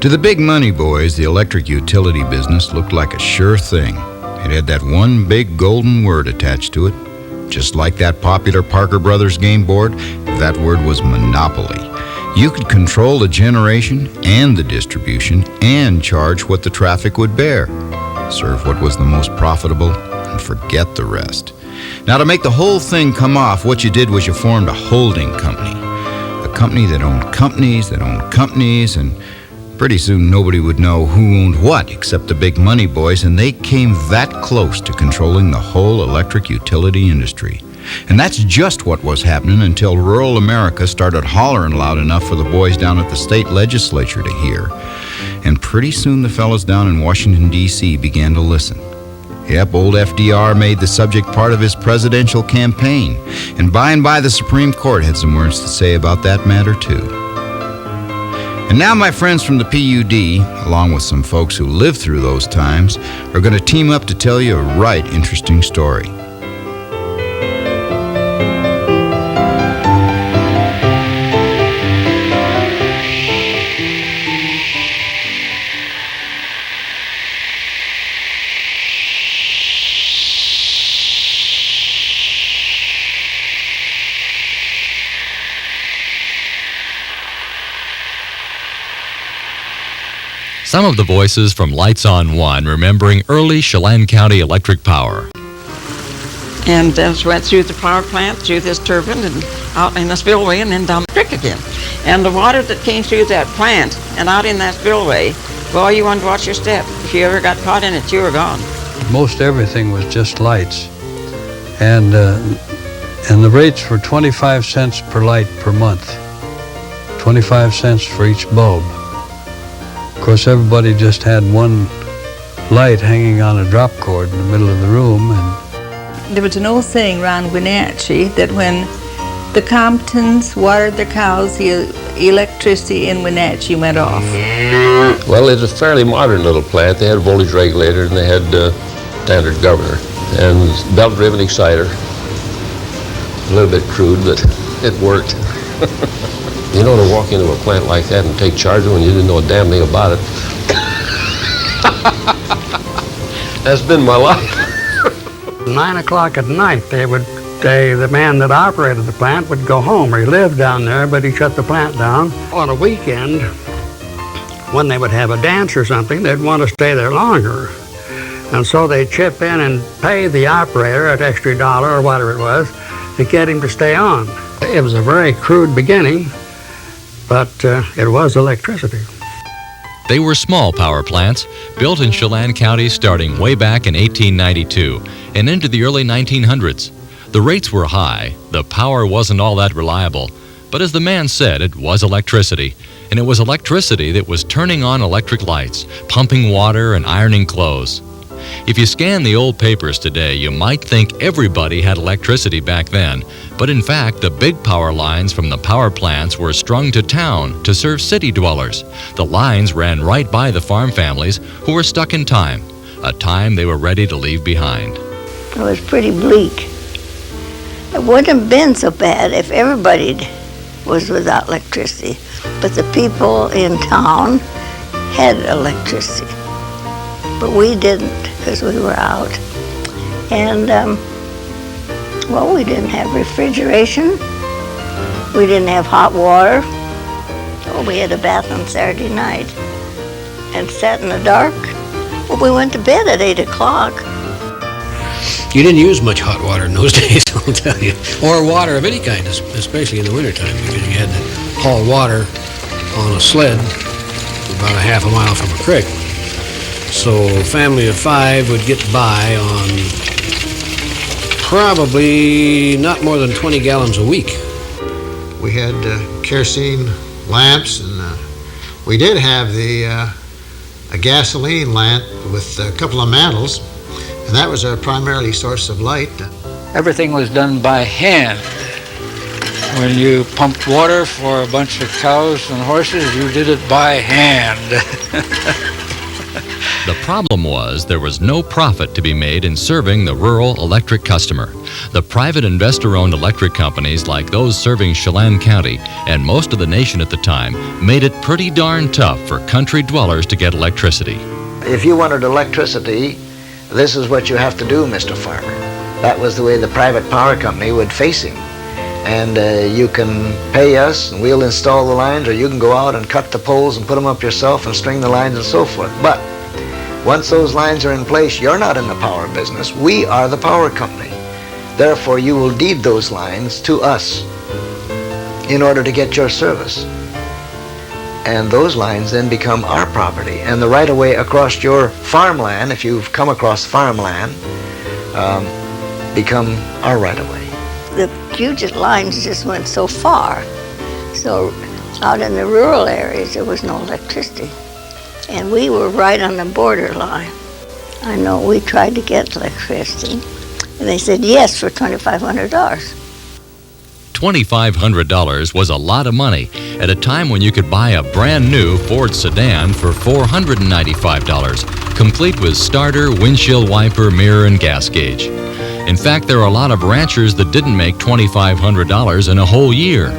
To the big money boys, the electric utility business looked like a sure thing. It had that one big golden word attached to it. Just like that popular Parker Brothers game board, that word was monopoly. You could control the generation and the distribution and charge what the traffic would bear. Serve what was the most profitable and forget the rest. Now, to make the whole thing come off, what you did was you formed a holding company. A company that owned companies that owned companies, and pretty soon nobody would know who owned what except the big money boys, and they came that close to controlling the whole electric utility industry. And that's just what was happening until rural America started hollering loud enough for the boys down at the state legislature to hear. And pretty soon the fellas down in Washington, D.C. began to listen. Yep, old FDR made the subject part of his presidential campaign. And by the Supreme Court had some words to say about that matter, too. And now my friends from the PUD, along with some folks who lived through those times, are going to team up to tell you a right interesting story. Some of the voices from Lights on One remembering early Chelan County electric power. And went through the power plant, through this turbine, and out in the spillway, and then down the creek again. And the water that came through that plant and out in that spillway, well, you wanted to watch your step. If you ever got caught in it, you were gone. Most everything was just lights. And the rates were 25 cents per light per month. 25 cents for each bulb. Of course, everybody just had one light hanging on a drop cord in the middle of the room. And there was an old saying around Wenatchee that when the Comptons watered their cows, the electricity in Wenatchee went off. Well, it's a fairly modern little plant. They had a voltage regulator and they had standard governor and belt-driven exciter. A little bit crude, but it worked. You know, to walk into a plant like that and take charge of it when you didn't know a damn thing about it. That's been my life. 9 o'clock at night, the man that operated the plant would go home, or he lived down there, but he shut the plant down. On a weekend, when they would have a dance or something, they'd want to stay there longer. And so they'd chip in and pay the operator an extra dollar or whatever it was to get him to stay on. It was a very crude beginning, but it was electricity. They were small power plants built in Chelan County starting way back in 1892 and into the early 1900s. The rates were high, the power wasn't all that reliable, but as the man said, it was electricity, and it was electricity that was turning on electric lights, pumping water, and ironing clothes. If you scan the old papers today, you might think everybody had electricity back then, but in fact, the big power lines from the power plants were strung to town to serve city dwellers. The lines ran right by the farm families who were stuck in time, a time they were ready to leave behind. It was pretty bleak. It wouldn't have been so bad if everybody was without electricity, but the people in town had electricity. But we didn't, because we were out. And, well, we didn't have refrigeration. We didn't have hot water. Oh, we had a bath on Saturday night and sat in the dark. Well, we went to bed at 8 o'clock. You didn't use much hot water in those days, I'll tell you. Or water of any kind, especially in the wintertime, because you had to haul water on a sled about a half a mile from a creek. So a family of 5 would get by on probably not more than 20 gallons a week. We had kerosene lamps, and we did have a gasoline lamp with a couple of mantles, and that was our primarily source of light. Everything was done by hand. When you pumped water for a bunch of cows and horses, you did it by hand. The problem was there was no profit to be made in serving the rural electric customer. The private investor-owned electric companies like those serving Chelan County and most of the nation at the time made it pretty darn tough for country dwellers to get electricity. If you wanted electricity, this is what you have to do, Mr. Farmer. That was the way the private power company would face him. And you can pay us and we'll install the lines, or you can go out and cut the poles and put them up yourself and string the lines and so forth. But once those lines are in place, you're not in the power business. We are the power company. Therefore, you will deed those lines to us in order to get your service. And those lines then become our property. And the right-of-way across your farmland, if you've come across farmland, become our right-of-way. The Puget lines just went so far. So out in the rural areas, there was no electricity. And we were right on the borderline. I know we tried to get electricity, and they said yes for $2,500. $2,500 was a lot of money at a time when you could buy a brand new Ford sedan for $495, complete with starter, windshield wiper, mirror, and gas gauge. In fact, there are a lot of ranchers that didn't make $2,500 in a whole year.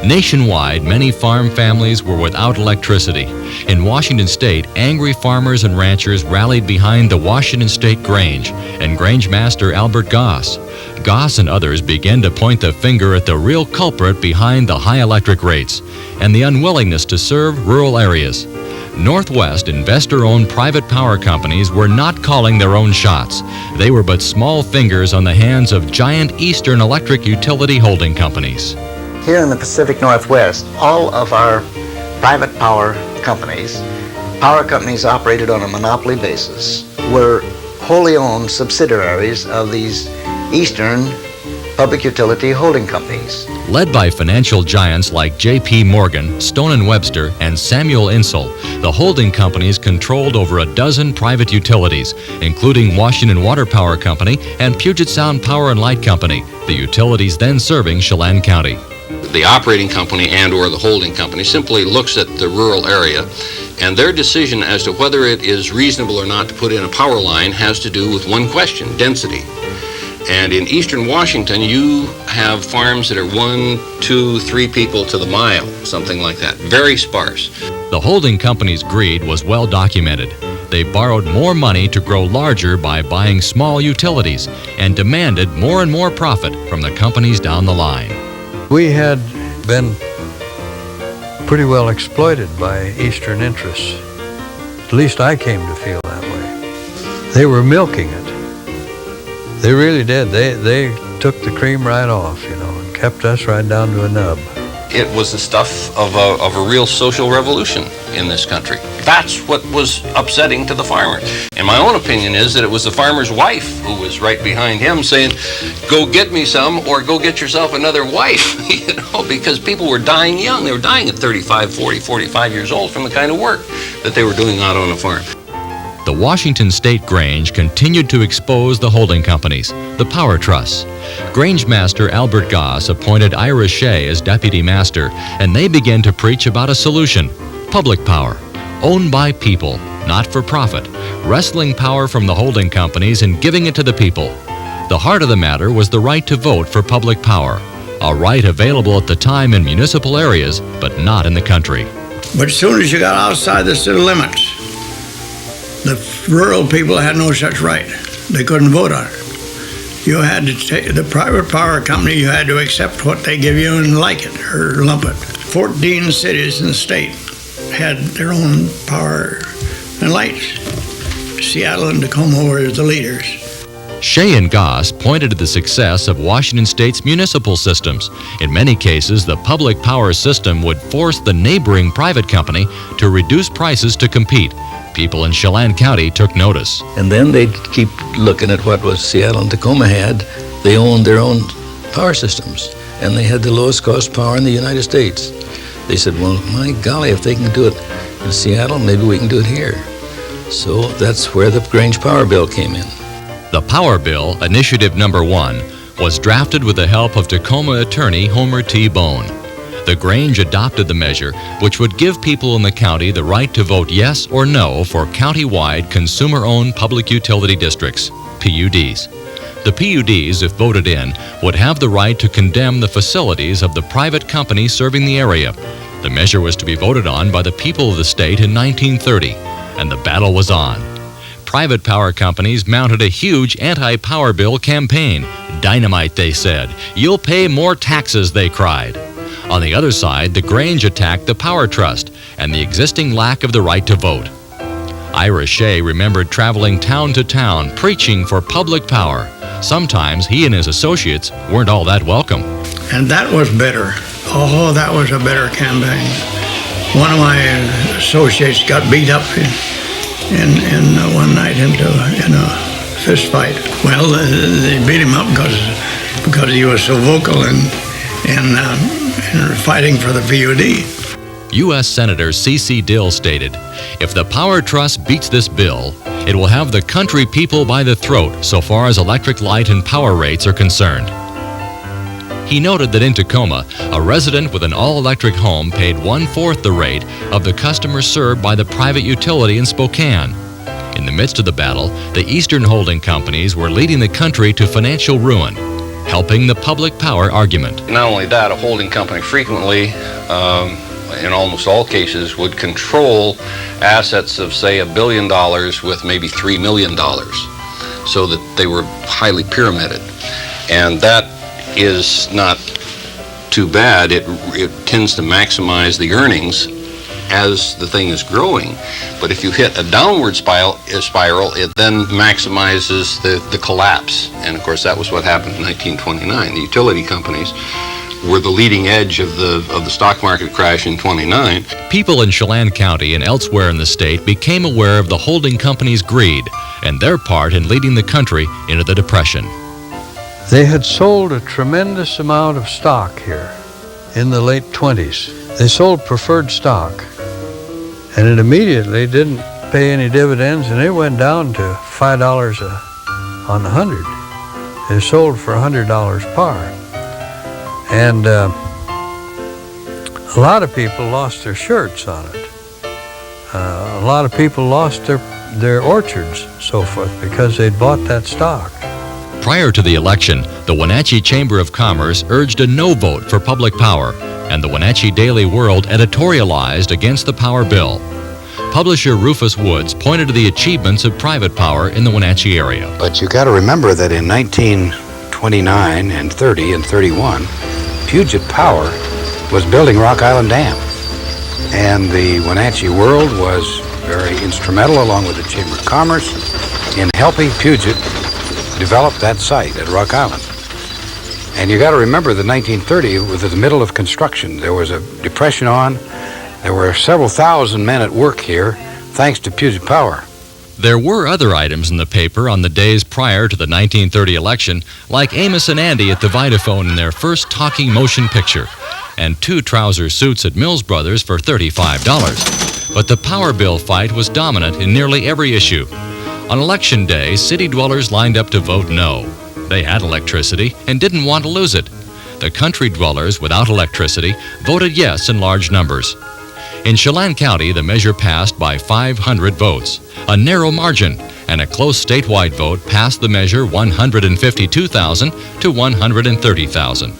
Nationwide, many farm families were without electricity. In Washington State, angry farmers and ranchers rallied behind the Washington State Grange and Grange Master Albert Goss. Goss and others began to point the finger at the real culprit behind the high electric rates and the unwillingness to serve rural areas. Northwest investor-owned private power companies were not calling their own shots. They were but small fingers on the hands of giant Eastern electric utility holding companies. Here in the Pacific Northwest, all of our private power companies operated on a monopoly basis, were wholly owned subsidiaries of these Eastern public utility holding companies. Led by financial giants like J.P. Morgan, Stone & Webster, and Samuel Insull, the holding companies controlled over a dozen private utilities, including Washington Water Power Company and Puget Sound Power and Light Company, the utilities then serving Chelan County. The operating company and or the holding company simply looks at the rural area, and their decision as to whether it is reasonable or not to put in a power line has to do with one question: density. And in eastern Washington, you have farms that are 1, 2, 3 people to the mile, something like that. Very sparse. The holding company's greed was well documented. They borrowed more money to grow larger by buying small utilities and demanded more and more profit from the companies down the line. We had been pretty well exploited by Eastern interests. At least I came to feel that way. They were milking it. They really did. They took the cream right off, and kept us right down to a nub. It was the stuff of a real social revolution in this country. That's what was upsetting to the farmer. And my own opinion is that it was the farmer's wife who was right behind him saying, go get me some or go get yourself another wife, because people were dying young. They were dying at 35, 40, 45 years old from the kind of work that they were doing out on the farm. The Washington State Grange continued to expose the holding companies, the power trusts. Grange Master Albert Goss appointed Ira Shea as deputy master, and they began to preach about a solution: public power, owned by people, not for profit, wresting power from the holding companies and giving it to the people. The heart of the matter was the right to vote for public power, a right available at the time in municipal areas, but not in the country. But as soon as you got outside the city limits, the rural people had no such right. They couldn't vote on it. You had to take the private power company, you had to accept what they give you and like it or lump it. 14 cities in the state had their own power and lights. Seattle and Tacoma were the leaders. Shea and Goss pointed to the success of Washington State's municipal systems. In many cases, the public power system would force the neighboring private company to reduce prices to compete. People in Chelan County took notice. And then they'd keep looking at what was Seattle and Tacoma had. They owned their own power systems, and they had the lowest cost power in the United States. They said, well, my golly, if they can do it in Seattle, maybe we can do it here. So that's where the Grange Power Bill came in. The Power Bill, Initiative Number 1, was drafted with the help of Tacoma attorney Homer T. Bone. The Grange adopted the measure, which would give people in the county the right to vote yes or no for county-wide consumer-owned public utility districts, PUDs. The PUDs, if voted in, would have the right to condemn the facilities of the private company serving the area. The measure was to be voted on by the people of the state in 1930, and the battle was on. Private power companies mounted a huge anti-power bill campaign. Dynamite, they said. You'll pay more taxes, they cried. On the other side, the Grange attacked the Power Trust and the existing lack of the right to vote. Ira Shea remembered traveling town to town, preaching for public power. Sometimes he and his associates weren't all that welcome. And that was bitter. Oh, that was a bitter campaign. One of my associates got beat up in one night in a fist fight. Well, they beat him up because he was so vocal in fighting for the PUD. U.S. Senator C.C. Dill stated, "If the Power Trust beats this bill, it will have the country people by the throat so far as electric light and power rates are concerned." He noted that in Tacoma, a resident with an all-electric home paid 1/4 the rate of the customers served by the private utility in Spokane. In the midst of the battle, the Eastern holding companies were leading the country to financial ruin, helping the public power argument. Not only that, a holding company frequently, in almost all cases, would control assets of, say, $1 billion with maybe $3 million, so that they were highly pyramided. And that is not too bad. It tends to maximize the earnings as the thing is growing. But if you hit a downward spiral, it then maximizes the collapse. And of course, that was what happened in 1929. The utility companies were the leading edge of the stock market crash in 29. People in Chelan County and elsewhere in the state became aware of the holding companies' greed and their part in leading the country into the Depression. They had sold a tremendous amount of stock here in the late 20s. They sold preferred stock, and it immediately didn't pay any dividends, and it went down to $5 on the 100. It sold for $100 par. And a lot of people lost their shirts on it. A lot of people lost their orchards, so forth, because they'd bought that stock. Prior to the election, the Wenatchee Chamber of Commerce urged a no vote for public power, and the Wenatchee Daily World editorialized against the power bill. Publisher Rufus Woods pointed to the achievements of private power in the Wenatchee area. But you got to remember that in 1929 and 30 and 31, Puget Power was building Rock Island Dam. And the Wenatchee World was very instrumental, along with the Chamber of Commerce, in helping Puget develop that site at Rock Island. And you got to remember that 1930 was in the middle of construction. There was a depression on. There were several thousand men at work here, thanks to Puget Power. There were other items in the paper on the days prior to the 1930 election, like Amos and Andy at the Vitaphone in their first talking motion picture, and 2 trouser suits at Mills Brothers for $35. But the power bill fight was dominant in nearly every issue. On Election Day, city dwellers lined up to vote no. They had electricity and didn't want to lose it. The country dwellers without electricity voted yes in large numbers. In Chelan County, the measure passed by 500 votes, a narrow margin, and a close statewide vote passed the measure 152,000 to 130,000.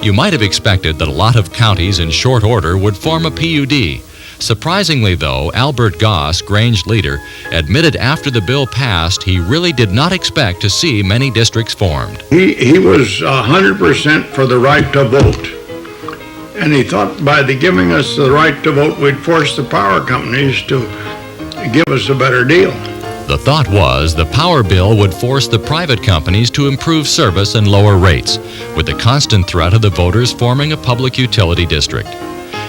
You might have expected that a lot of counties in short order would form a PUD. Surprisingly, though, Albert Goss, Grange leader, admitted after the bill passed he really did not expect to see many districts formed. He was 100% for the right to vote. And he thought by giving us the right to vote, we'd force the power companies to give us a better deal. The thought was the power bill would force the private companies to improve service and lower rates, with the constant threat of the voters forming a public utility district.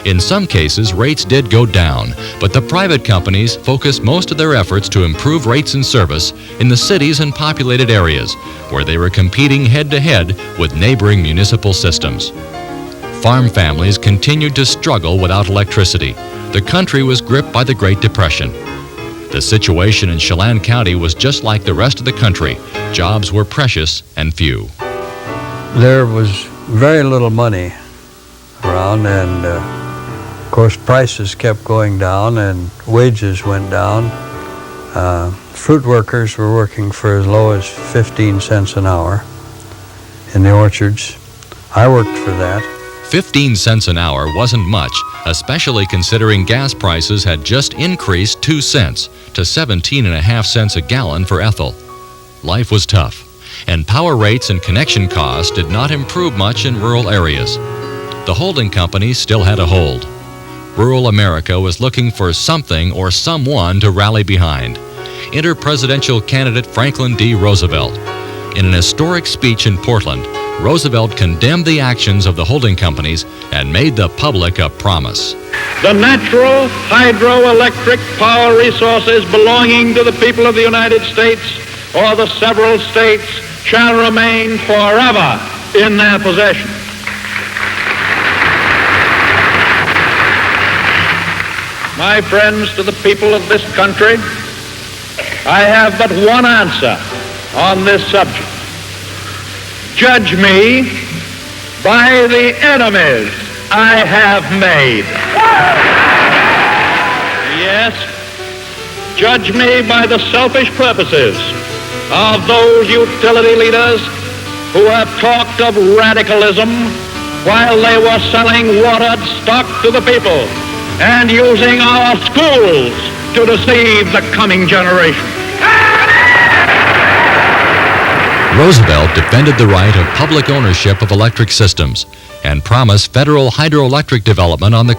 In some cases, rates did go down, but the private companies focused most of their efforts to improve rates and service in the cities and populated areas, where they were competing head-to-head with neighboring municipal systems. Farm families continued to struggle without electricity. The country was gripped by the Great Depression. The situation in Chelan County was just like the rest of the country. Jobs were precious and few. There was very little money around, and of course prices kept going down and wages went down. Fruit workers were working for as low as 15 cents an hour in the orchards. I worked for that. 15 cents an hour wasn't much, especially considering gas prices had just increased 2 cents to 17.5 cents a gallon for ethyl. Life was tough, and power rates and connection costs did not improve much in rural areas. The holding companies still had a hold. Rural America was looking for something or someone to rally behind. Enter presidential candidate Franklin D. Roosevelt. In an historic speech in Portland, Roosevelt condemned the actions of the holding companies and made the public a promise. The natural hydroelectric power resources belonging to the people of the United States or the several states shall remain forever in their possession. My friends, to the people of this country, I have but one answer on this subject. Judge me by the enemies I have made. Yes, judge me by the selfish purposes of those utility leaders who have talked of radicalism while they were selling watered stock to the people and using our schools to deceive the coming generation. Roosevelt defended the right of public ownership of electric systems and promised federal hydroelectric development on the